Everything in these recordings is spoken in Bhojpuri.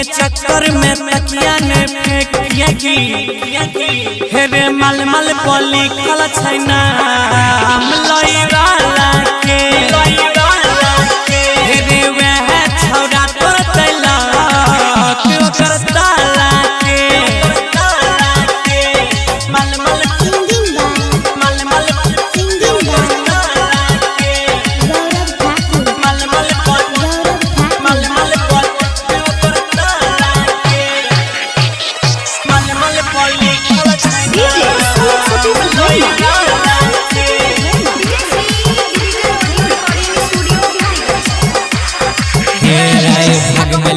के चक्कर में तकिया ने फेंक दिया की हेरे मल मल पली खल छैना लई वाला के हेरे वह छौड़ा तोर तैला क्यों करता लाके मल मल मल मल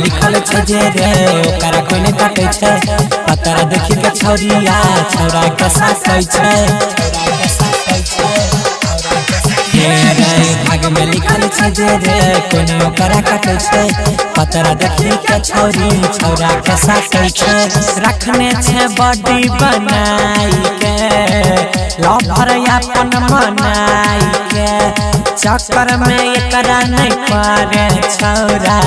लिखल छे रे ओकरा कोई ने काटे छे पतरा देखि के छौरिया छौरा के साथ छे भाग में लिखल छे रे कोई ने ओकरा काटे छे पतरा देखि के छौरी छौरा के साथ छे रखने छे बॉडी बनाई के लवर अपन मनाई के चक्कर में एकरा नहीं पारे छौरा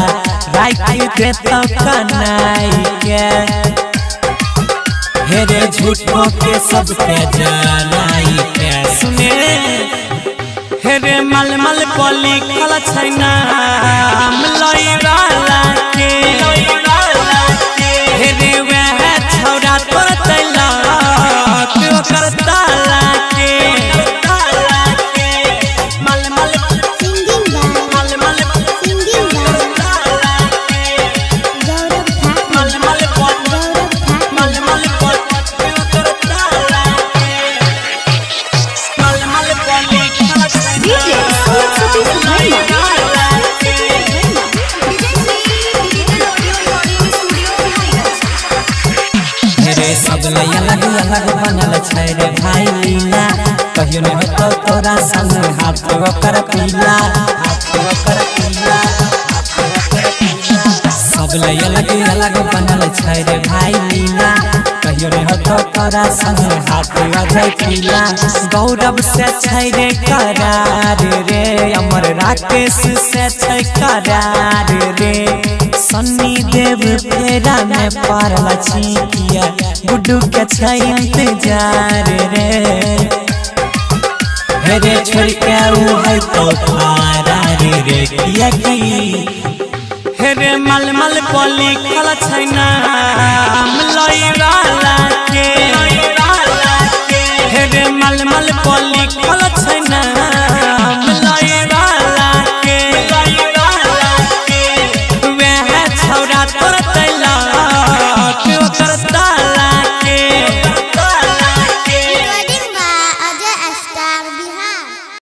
राइट दे तो कनाई के हेरे झूठों के सबके जलाई के सुने हेरे मल मल पली खल छैना लई वाला के हेरे वह छौड़ा तोर तैला क्यों करता लाके मल मल सब अलग अलग बनल छै रे भाई लीला कहियो नहीं होतो तोरा संग हाथ ओकर पीला सब अलग अलग बनल छै रे भाई लीला कहियो नहीं होतो तोरा संग हाथ अजय पीला गौरव से छै रे करार रे अमर राकेश से छै करार रे सन्नी देव फेरा में पारला छिकिया गुड्डू के छै इंतजार रे हेरे छोड़ के उ है तो फरार रे किया की हेरे मल मल पली खल छैना लई वाला